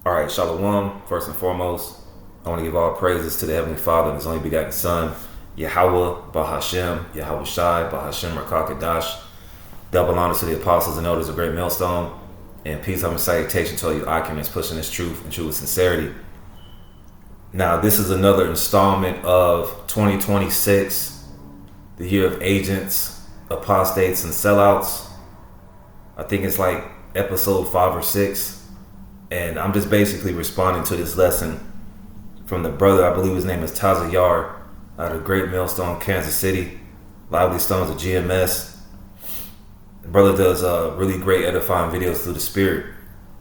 All right, Shalom. First and foremost, I want to give all praises to the Heavenly Father and His only begotten Son, Yahweh, Bahashem, Yahweh Shai, Bahashem, Rakakadash. Double honor to the apostles and elders of Great Millstone. And peace, love, and salutation to all you occupants pushing this truth and true with sincerity. Now, this is another installment of 2026, the year of agents, apostates, and sellouts. I think it's like episode 5 or 6. And I'm just basically responding to this lesson from the brother, I believe his name is Tazayar, out of Great Millstone, Kansas City. Lively Stones of GMS. The brother does really great edifying videos through the spirit.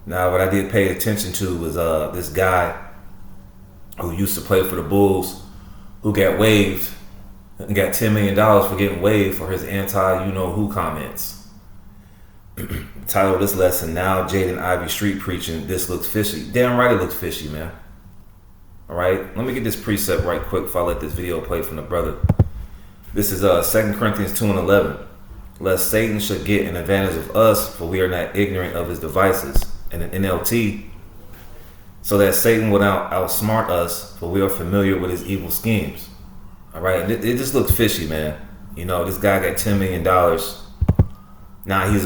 Now, what I did pay attention to was this guy who used to play for the Bulls, who got waived and got $10 million for getting waived for his anti-you-know-who comments. The title of this lesson, now Jaden Ivey street preaching, this looks fishy. Damn right it looks fishy, man. Alright, let me get this precept right quick before I let this video play from the brother. This is 2 Corinthians 2:11. Lest Satan should get an advantage of us, for we are not ignorant of his devices. And in NLT, so that Satan would outsmart us, for we are familiar with his evil schemes. Alright, it just looks fishy, man. You know, this guy got $10 million. Now he's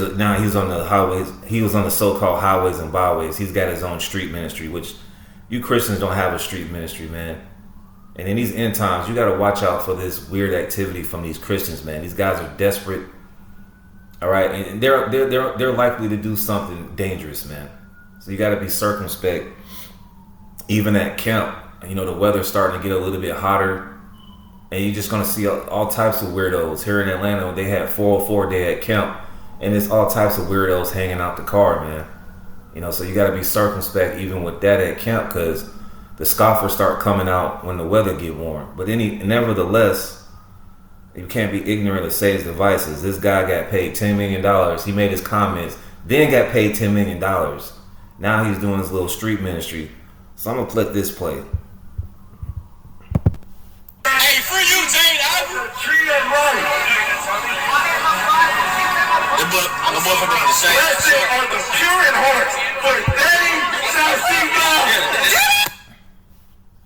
on the highways. He was on the so-called highways and byways. He's got his own street ministry, which you Christians don't have a street ministry, man. And in these end times, you got to watch out for this weird activity from these Christians, man. These guys are desperate. All right, and they're likely to do something dangerous, man. So you got to be circumspect. Even at camp, you know, the weather's starting to get a little bit hotter, and you're just gonna see all types of weirdos. Here in Atlanta, they had 404 day at camp. And there's all types of weirdos hanging out the car, man. You know, so you got to be circumspect even with that at camp, because the scoffers start coming out when the weather get warm. But nevertheless, you can't be ignorant of Satan's devices. This guy got paid $10 million. He made his comments, then got paid $10 million. Now he's doing his little street ministry. So I'm going to let this play. Hey, for you, Jaden, treat that right. The motherfucker on the same. Blessed are the pure in heart, for they shall see God.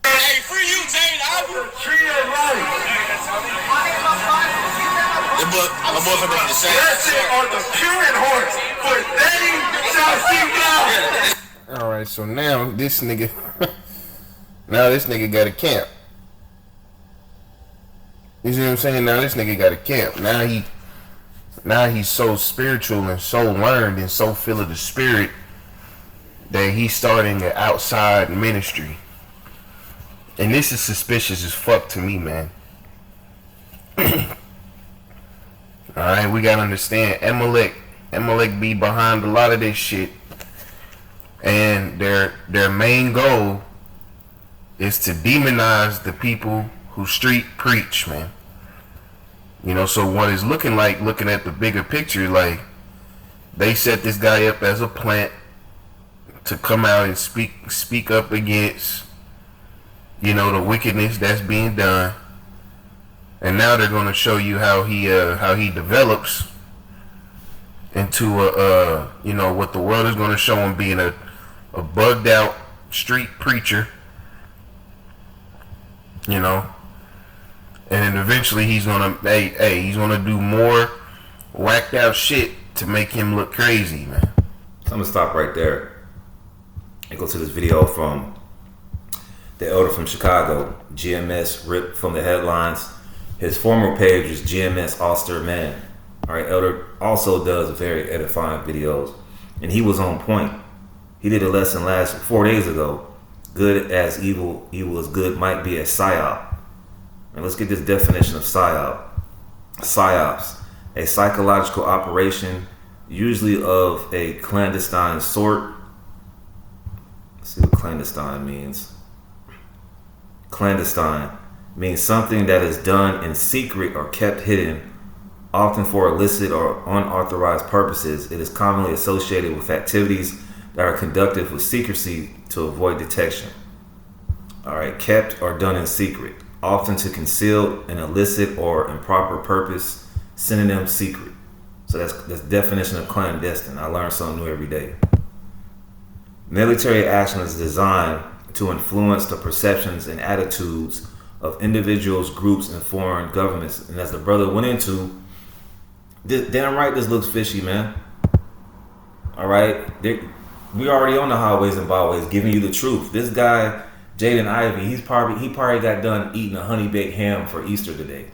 Hey, for you, Jaden, Treat it right. the motherfucker on the same. Blessed are the pure in heart, for they shall see God. All right, so now this nigga got a camp. You see what I'm saying? Now this nigga got a camp. Now he's so spiritual and so learned and so full of the spirit that he's starting an outside ministry. And this is suspicious as fuck to me, man. Alright, we gotta understand, Amalek be behind a lot of this shit. And their main goal is to demonize the people who street preach, man. You know, so what it's looking like, looking at the bigger picture, like, they set this guy up as a plant to come out and speak up against, you know, the wickedness that's being done. And now they're going to show you how he develops into you know, what the world is going to show him being a bugged out street preacher, you know. And then eventually he's gonna do more whacked out shit to make him look crazy, man. So I'm gonna stop right there and go to this video from the elder from Chicago, GMS, ripped from the headlines. His former page is GMS Auster Man. All right, elder also does very edifying videos, and he was on point. He did a lesson 4 days ago. Good as evil, evil as good might be a psyop. And let's get this definition of psyop. Psyops, a psychological operation, usually of a clandestine sort. Let's see what clandestine means. Clandestine means something that is done in secret or kept hidden, often for illicit or unauthorized purposes. It is commonly associated with activities that are conducted with secrecy to avoid detection. All right, kept or done in secret, often to conceal an illicit or improper purpose. Synonym secret. So that's definition of clandestine. I learn something new every day. Military action is designed to influence the perceptions and attitudes of individuals, groups, and foreign governments. And as the brother went into, damn right, this looks fishy, man. All right, we already on the highways and byways giving you the truth. This guy, Jaden Ivey, he probably got done eating a honey baked ham for Easter today.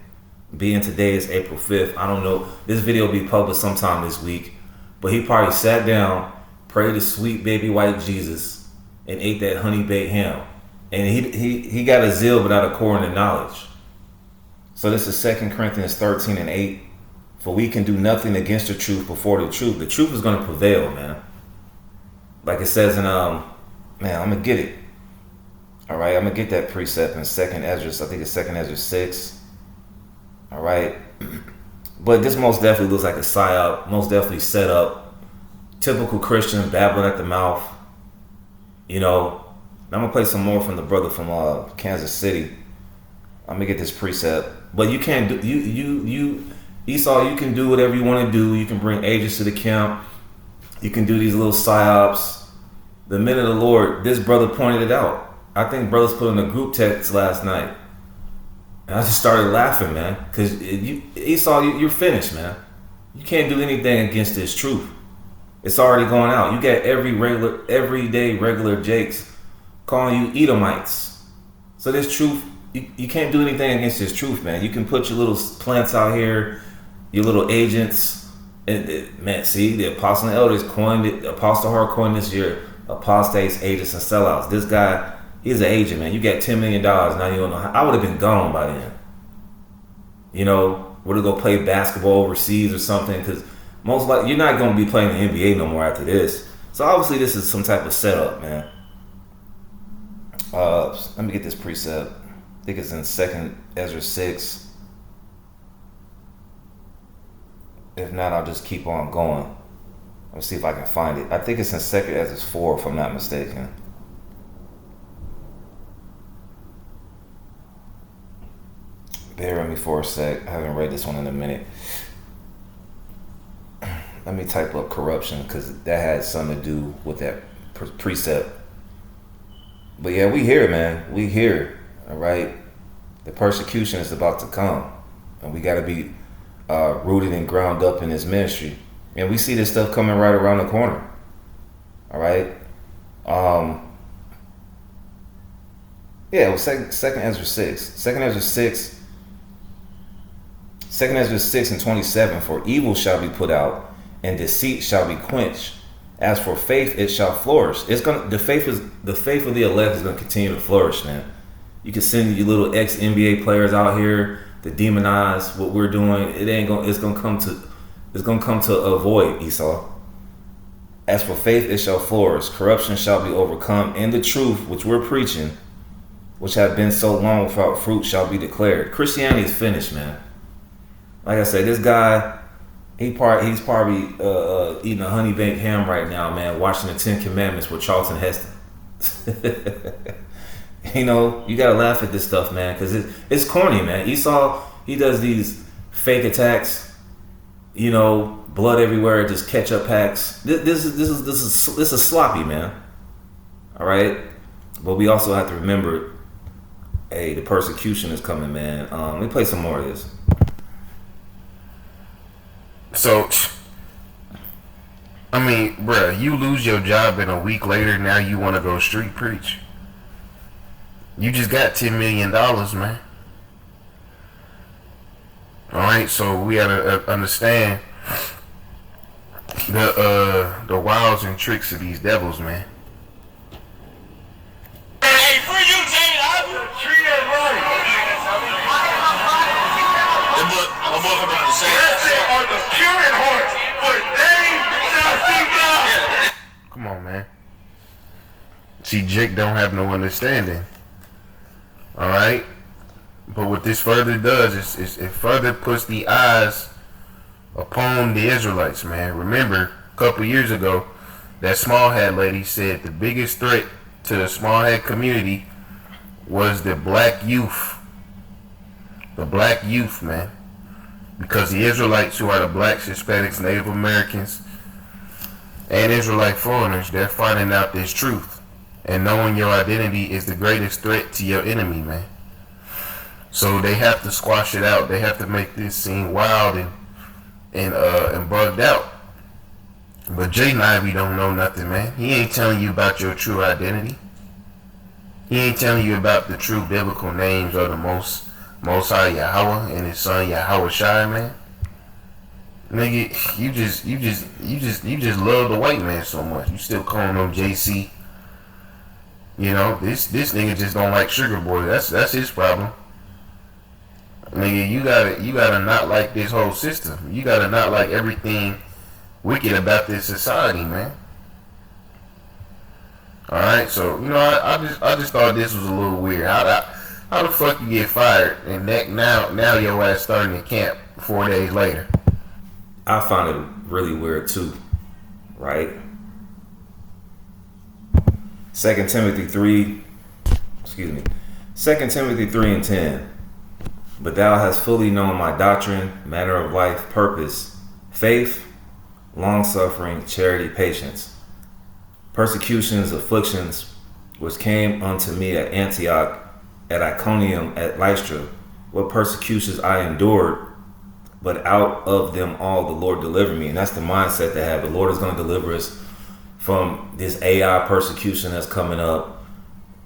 Being today is April 5th. I don't know. This video will be published sometime this week, but he probably sat down, prayed to sweet baby white Jesus, and ate that honey baked ham. And he got a zeal without a core in the knowledge. So this is 2 Corinthians 13 and 8. For we can do nothing against the truth before the truth. The truth is going to prevail, man. Like it says in, man, I'm going to get it. All right, I'm going to get that precept in 2nd Ezra. I think it's 2nd Ezra 6. All right. But this most definitely looks like a psyop. Most definitely set up. Typical Christian babbling at the mouth. You know, I'm going to play some more from the brother from Kansas City. I'm going to get this precept. But you can't do, you Esau, you can do whatever you want to do. You can bring agents to the camp. You can do these little psyops. The men of the Lord, this brother pointed it out. I think brothers put in a group text last night. And I just started laughing, man. Because Esau, you're finished, man. You can't do anything against this truth. It's already going out. You got everyday regular Jakes calling you Edomites. So this truth, you can't do anything against this truth, man. You can put your little plants out here, your little agents, and man, see, the apostle and elders coined it. Apostle Hart coined this year, apostates, agents, and sellouts. This guy, he's an agent, man. You got $10 million, now you don't know how. I would have been gone by then. You know, would have go play basketball overseas or something, because most likely you're not going to be playing the NBA no more after this. So obviously this is some type of setup, man. Let me get this precept. I think it's in 2nd Ezra 6. If not, I'll just keep on going. Let me see if I can find it. I think it's in 2nd Ezra 4, if I'm not mistaken. Bear with me for a sec. I haven't read this one in a minute. Let me type up corruption, because that had something to do with that precept. But yeah, we here, man. We here. All right. The persecution is about to come, and we got to be rooted and ground up in this ministry. And we see this stuff coming right around the corner. All right. Yeah, it was second Ezra 6. 2nd Ezra 6. 2nd Ezra 6 and 27. For evil shall be put out, and deceit shall be quenched. As for faith, it shall flourish. The faith of the elect is gonna continue to flourish, man. You can send your little ex-NBA players out here to demonize what we're doing. It's gonna come to a void, Esau. As for faith, it shall flourish. Corruption shall be overcome, and the truth which we're preaching, which have been so long without fruit, shall be declared. Christianity is finished, man. Like I said, this guy, he's probably eating a honey baked ham right now, man, watching the 10 Commandments with Charlton Heston. You know, you gotta laugh at this stuff, man, because it's corny, man. Esau, he does these fake attacks, you know, blood everywhere, just ketchup packs. This is sloppy, man. All right, but we also have to remember, hey, the persecution is coming, man. Let me play some more of this. So, I mean, bruh, you lose your job and a week later, now you want to go street preach. You just got $10 million, man. Alright, so we gotta understand the wiles and tricks of these devils, man. Hey, for you, Jaden, I will treat it right. I'm about to say. Blessed are the pure in heart, for they shall see God. Come on, man. See, Jake don't have no understanding. Alright? But what this further does is it further puts the eyes upon the Israelites, man. Remember, a couple years ago, that small hat lady said the biggest threat to the small hat community was the black youth. The black youth, man. Because the Israelites, who are the blacks, Hispanics, Native Americans, and Israelite foreigners, they're finding out this truth. And knowing your identity is the greatest threat to your enemy, man. So they have to squash it out. They have to make this seem wild and bugged out. But Jaden Ivey don't know nothing, man. He ain't telling you about your true identity. He ain't telling you about the true biblical names of the Most High Yahweh and His Son Yahweh Shai, man. Nigga, you just love the white man so much. You still calling him JC. You know, this nigga just don't like Sugar Boy. That's his problem. Nigga, you gotta not like this whole system. You gotta not like everything wicked about this society, man. All right, so you know, I just thought this was a little weird. How the fuck you get fired and now your ass starting to camp 4 days later? I found it really weird too, right? 2 Timothy 3 and 10. But thou hast fully known my doctrine, manner of life, purpose, faith, long-suffering, charity, patience, persecutions, afflictions, which came unto me at Antioch, at Iconium, at Lystra, what persecutions I endured, but out of them all the Lord delivered me. And that's the mindset to have. The Lord is going to deliver us from this AI persecution that's coming up.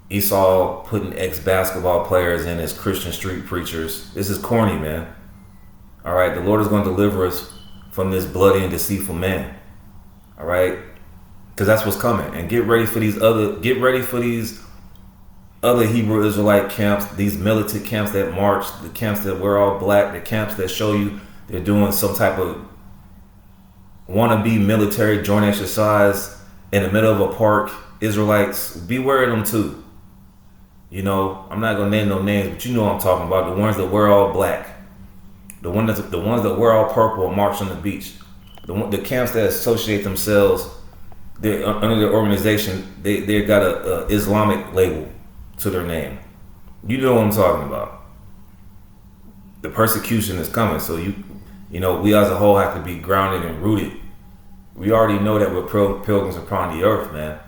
Esau putting ex-basketball players in as Christian street preachers. This is corny, man. All right, the Lord is going to deliver us from this bloody and deceitful man. All right, because that's what's coming. And get ready for these other Hebrew Israelite camps, these militant camps that march, the camps that wear all black, the camps that show you they're doing some type of wannabe military joint exercise in the middle of a park. Israelites, beware of them too. You know, I'm not gonna name no names, but you know what I'm talking about. The ones that wear all black, the ones that wear all purple and march on the beach, the camps that associate themselves, they're under their organization. They got a Islamic label to their name. You know what I'm talking about. The persecution is coming, so you know, we as a whole have to be grounded and rooted. We already know that we're pilgrims upon the earth, man.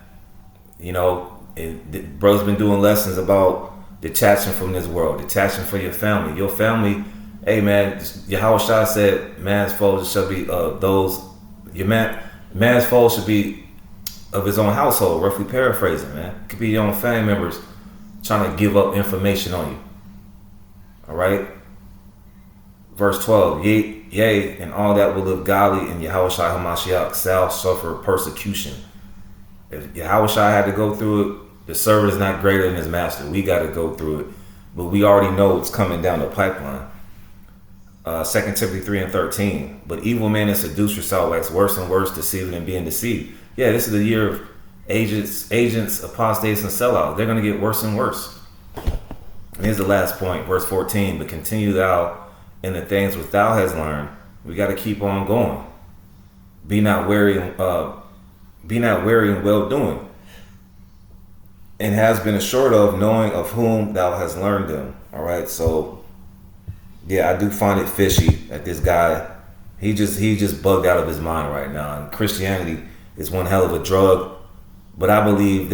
You know, and bro's been doing lessons about detaching from this world, detaching from your family. Your family, hey man, Yahweh Shai said, man's foes shall be man's foes should be of his own household. Roughly paraphrasing, man. It could be your own family members trying to give up information on you. All right. Verse 12, yea, and all that will live godly in Yahweh Shai HaMashiach shall suffer persecution. If Yahweh Shai had to go through it, the servant is not greater than his master. We got to go through it. But we already know it's coming down the pipeline. 2 Timothy 3 and 13. But evil men and seducers shall wax worse and worse, deceiving and being deceived. Yeah, this is the year of agents, apostates, and sellouts. They're going to get worse and worse. And here's the last point, verse 14. But continue thou in the things which thou hast learned. We got to keep on going. Be not weary in well doing, and has been assured of, knowing of whom thou hast learned them. All right, so yeah, I do find it fishy that this guy, he just bugged out of his mind right now. And Christianity is one hell of a drug, but I believe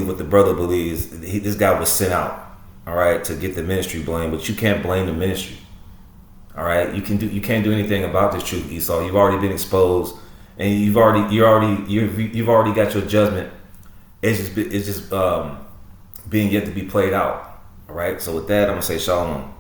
what the brother believes. This guy was sent out, all right, to get the ministry blamed, but you can't blame the ministry. All right, you can't do anything about this truth, Esau. You've already been exposed, and you've already got your judgment. It's just being yet to be played out. All right. So with that, I'm gonna say shalom.